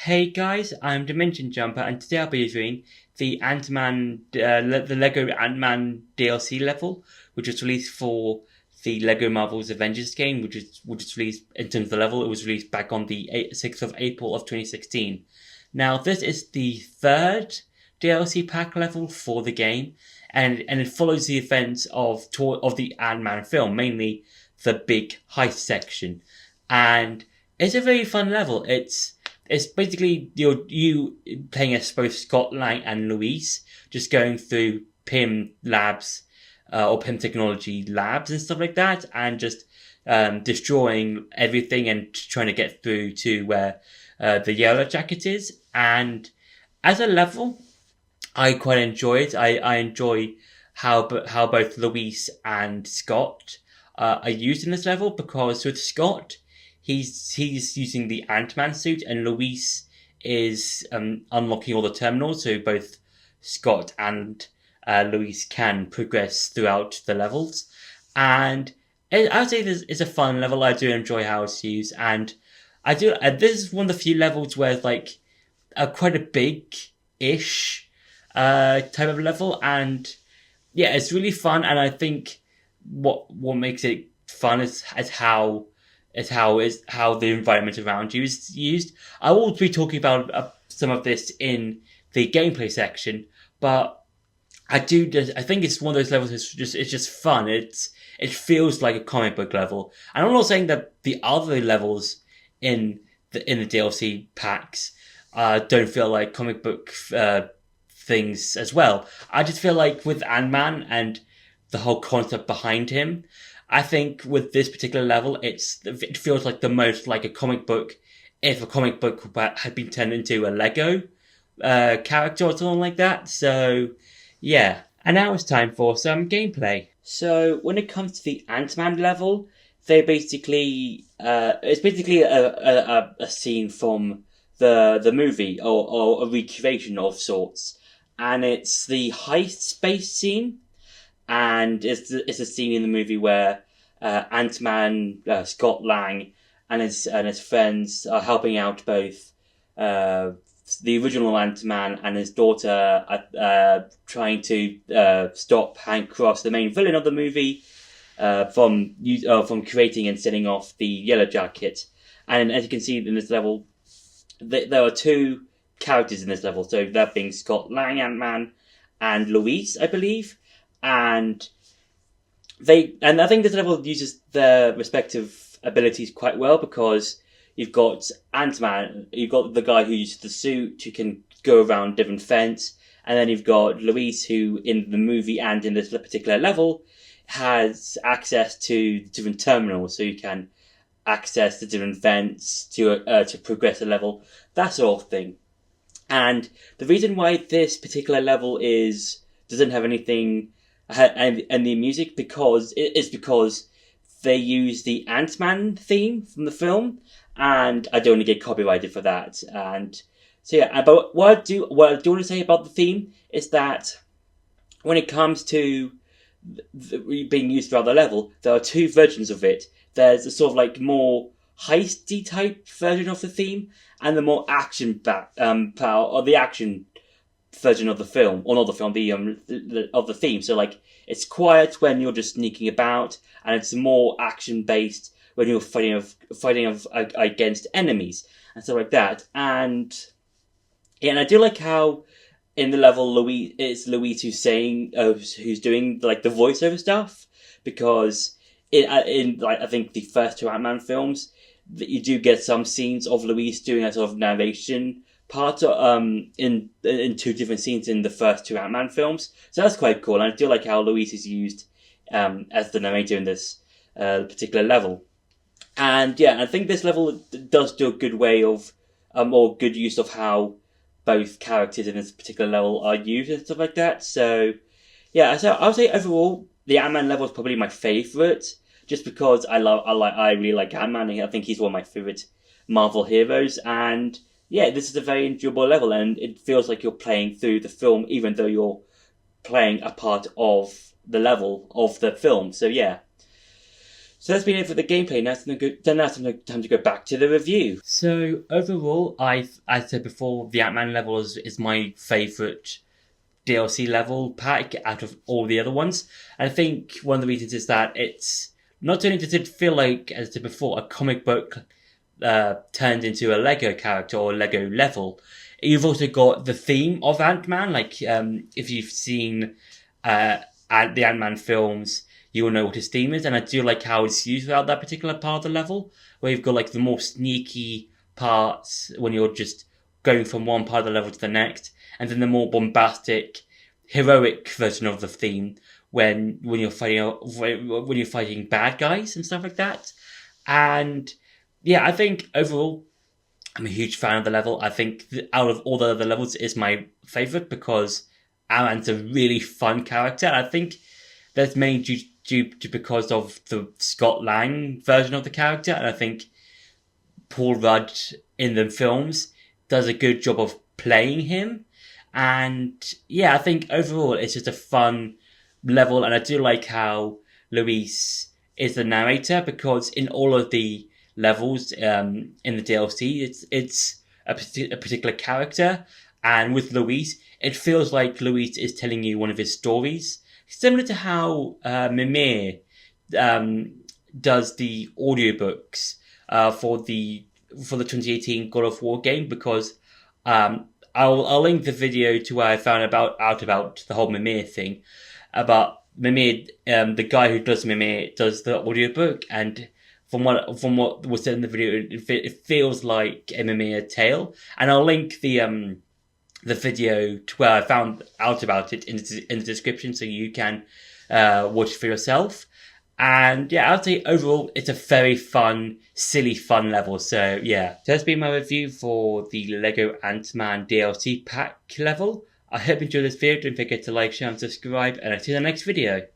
Hey guys, I'm Dimension Jumper, and today I'll be reviewing the the Lego Ant-Man DLC level, which was released for the Lego Marvel's Avengers game, which is released in terms of the level. It was released back on the 6th of April of 2016. Now, this is the third DLC pack level for the game, and it follows the events of the Ant-Man film, mainly the big heist section, and it's a very fun level. It's basically you playing as both Scott Lang and Louise, just going through PIM labs, or PIM technology labs and stuff like that, and just destroying everything and trying to get through to where the Yellow Jacket is. And as a level, I quite enjoy it. I enjoy how both Louise and Scott are used in this level, because with Scott, he's using the Ant-Man suit, and Luis is unlocking all the terminals, so both Scott and Luis can progress throughout the levels. And I would say this is a fun level. I do enjoy how it's used, and I do. This is one of the few levels where it's like quite a big-ish type of level, and yeah, it's really fun. And I think what makes it fun is how the environment around you is used. I will be talking about some of this in the gameplay section, but I think it's one of those levels. It's just fun. It feels like a comic book level, and I'm not saying that the other levels in the DLC packs don't feel like comic book things as well. I just feel like with Ant-Man and the whole concept behind him, I think with this particular level, it feels like the most like a comic book, if a comic book had been turned into a Lego character or something like that. So, yeah. And now it's time for some gameplay. So, when it comes to the Ant-Man level, it's basically a scene from the movie, or a recreation of sorts. And it's the heist space scene. And it's a scene in the movie where Ant-Man, Scott Lang, and his friends are helping out both the original Ant-Man and his daughter, trying to stop Hank Cross, the main villain of the movie, from creating and setting off the Yellow Jacket. And as you can see in this level, there are two characters in this level, so that being Scott Lang, Ant-Man, and Louise, I believe. And I think this level uses their respective abilities quite well, because you've got Ant-Man, you've got the guy who uses the suit, who can go around different vents, and then you've got Louise, who in the movie and in this particular level has access to different terminals, so you can access the different vents to progress a level, that sort of thing. And the reason why this particular level doesn't have anything and the music, because they use the Ant-Man theme from the film, and I don't want to get copyrighted for that. And so yeah, but what I do want to say about the theme is that when it comes to being used throughout the level, there are two versions of it. There's a sort of like more heisty type version of the theme, and the more action power, or the action version of the film, or not the film, of the theme. So like, it's quiet when you're just sneaking about, and it's more action based when you're fighting against enemies and stuff like that. And yeah, and I do like how in the level it's Louise who's doing like the voiceover stuff, because in like, I think the first two Ant-Man films, that you do get some scenes of Louise doing a sort of narration part in two different scenes in the first two Ant-Man films. So that's quite cool, and I do like how Louise is used as the narrator in this particular level. And yeah, I think this level does do a good way of or good use of how both characters in this particular level are used and stuff like that. So yeah, so I would say overall the Ant-Man level is probably my favourite, just because I really like Ant-Man. I think he's one of my favourite Marvel heroes, and yeah, this is a very enjoyable level, and it feels like you're playing through the film, even though you're playing a part of the level of the film. So yeah. So that's been it for the gameplay. Now it's time to go back to the review. So overall, I said before, the Ant-Man level is my favourite DLC level pack out of all the other ones. And I think one of the reasons is that it's not only does it feel like, as I said before, a comic book turned into a Lego character or a Lego level. You've also got the theme of Ant-Man. Like, if you've seen the Ant-Man films, you'll know what his theme is. And I do like how it's used throughout that particular part of the level, where you've got like the more sneaky parts when you're just going from one part of the level to the next, and then the more bombastic, heroic version of the theme when you're fighting bad guys and stuff like that. And yeah, I think overall, I'm a huge fan of the level. I think out of all the other levels, it's my favorite because Ant-Man's a really fun character. I think that's mainly due to because of the Scott Lang version of the character, and I think Paul Rudd in the films does a good job of playing him. And yeah, I think overall it's just a fun level, and I do like how Luis is the narrator, because in all of the levels in the DLC, it's a particular character, and with Luis, it feels like Luis is telling you one of his stories, similar to how Mimir does the audiobooks for the 2018 God of War game, because I'll link the video to where I found out about the whole Mimir thing. But Mimir, the guy who does Mimir does the audiobook, and from what was said in the video, it feels like a Mimir tale. And I'll link the video to where I found out about it in the description, so you can watch it for yourself. And yeah, I'd say overall, it's a very fun, silly fun level. So yeah, that's been my review for the Lego Ant-Man DLC pack level. I hope you enjoyed this video. Don't forget to like, share and subscribe, and I'll see you in the next video.